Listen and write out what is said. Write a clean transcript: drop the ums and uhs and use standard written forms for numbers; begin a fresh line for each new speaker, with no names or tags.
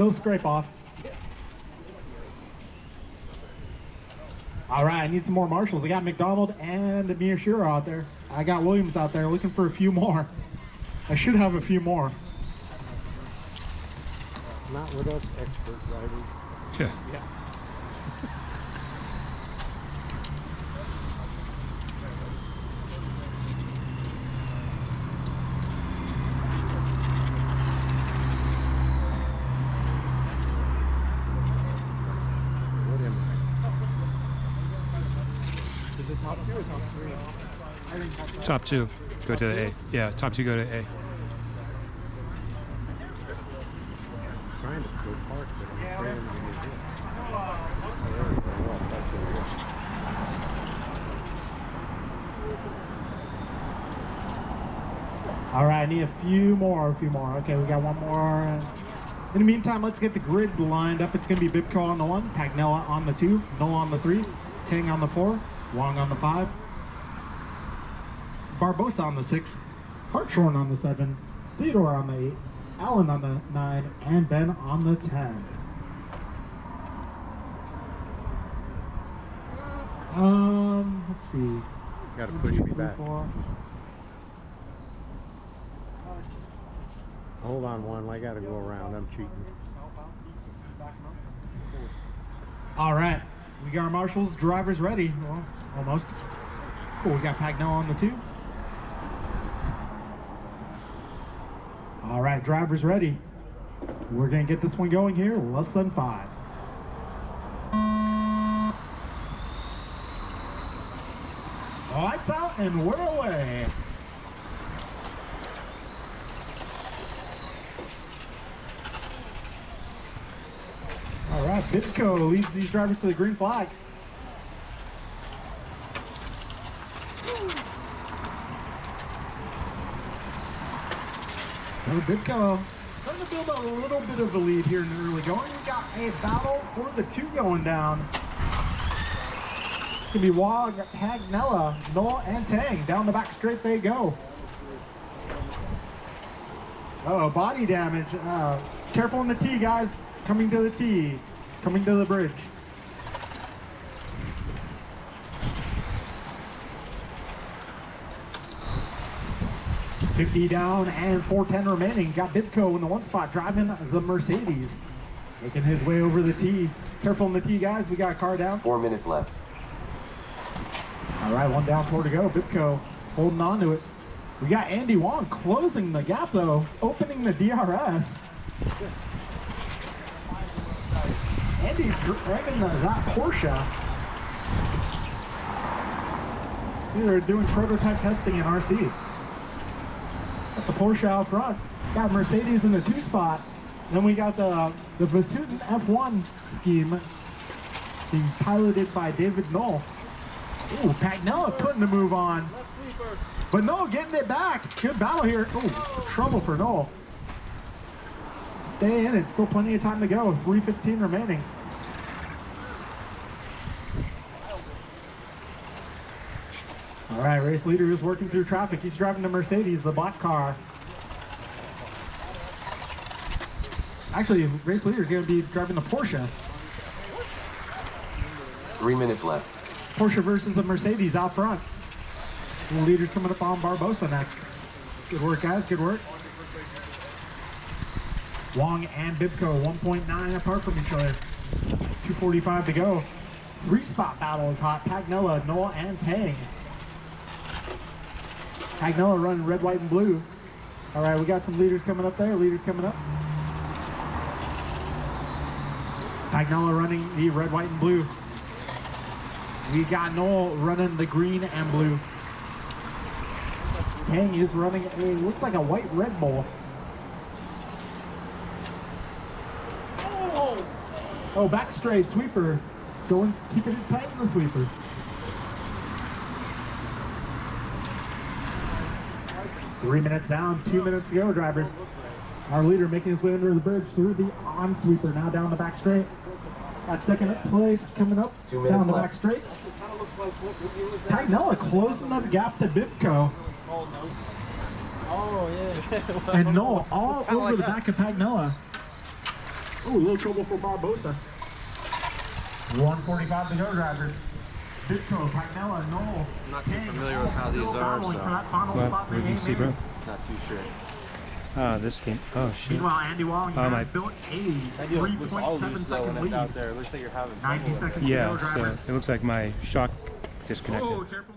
It'll scrape off. All right, I need some more marshals. I got McDonald and Miyashiro out there. I got Williams out there looking for a few more. I should have a few more.
Not with us expert drivers.
Yeah.
Is it top 2 or top 3? I think
Top 2. Go to the A. Yeah, top 2 go to A.
Trying to go park, but I'm afraid I'm going to get hit.
All right, I need a few more. Okay, we got one more. In the meantime, let's get the grid lined up. It's going to be Bibco on the 1, Pagnella on the 2, Noah on the 3, Tang on the 4, Wong on the 5, Barbosa on the 6, Hartshorn on the 7, Theodore on the 8, Allen on the 9, and Ben on the 10. Let's see.
Gotta push me back.
4.
Hold on one, I gotta go around, I'm cheating.
All right, we got our marshals, drivers ready. Well, almost. Cool, we got Pagnell on the 2. All right, drivers ready. We're gonna get this one going here, less than 5. Lights out and we're away. All right, Bibco leads these drivers to the green flag. So Bibco starting to build a little bit of a lead here in the early going. We got a battle for the 2 going down. It's going to be Wog, Hagnella, Noah, and Tang. Down the back straight they go. Uh-oh, body damage. Careful in the T, guys. Coming to the T. Coming to the bridge. $50 down and 410 remaining. Got Bibco in the 1 spot, driving the Mercedes. Making his way over the T. Careful in the T, guys. We got a car down.
4 minutes left.
All right, 1 down, 4 to go. Bibco holding on to it. We got Andy Wong closing the gap, though. Opening the DRS. Andy driving that Porsche. They're doing prototype testing in RC. Got the Porsche out front. Got Mercedes in the 2 spot. Then we got the Exotek F1 scheme being piloted by David Knoll. Ooh, Pagnella putting the move on. But Knoll getting it back. Good battle here. Ooh, trouble for Knoll. Stay in it. Still plenty of time to go. 3:15 remaining. All right, race leader is working through traffic. He's driving the Mercedes, the black car. Actually, race leader is going to be driving the Porsche.
3 minutes left.
Porsche versus the Mercedes out front. The leader's coming up on Barbosa next. Good work, guys. Good work. Wong and Bibco 1.9 apart from each other. 2:45 to go. 3-spot battle is hot. Pagnella, Noah, and Tang. Pagnella running red, white, and blue. All right, we got some leaders coming up there. Leaders coming up. Pagnella running the red, white, and blue. We got Noel running the green and blue. Tang is running a, looks like a white Red Bull. Oh, back straight, sweeper. Going, keeping it tight in the sweeper. Three minutes down, 2 minutes to go, drivers. Our leader making his way under the bridge through the on sweeper, now down the back straight. That second place coming up,
2 minutes
down the
left.
back straight. Pagnella closing the gap to Bibco.
Oh, yeah.
And Noah all over the back of Pagnella. Oh, a little trouble for Barbosa. 145 to go, drivers. Vitro, Pagnella, Noel.
I'm not too familiar with how these are, so
What did you see, bro?
not too sure.
Oh, this game. Oh, shit.
Meanwhile, Andy Wong
my-
has built a
That deal looks all
3.7
loose though when
second
it's out
lead.
there. It looks like you're having
90
trouble with
seconds
it.
to go,
Yeah, so
drivers.
it looks like my shock disconnected.
Oh, careful.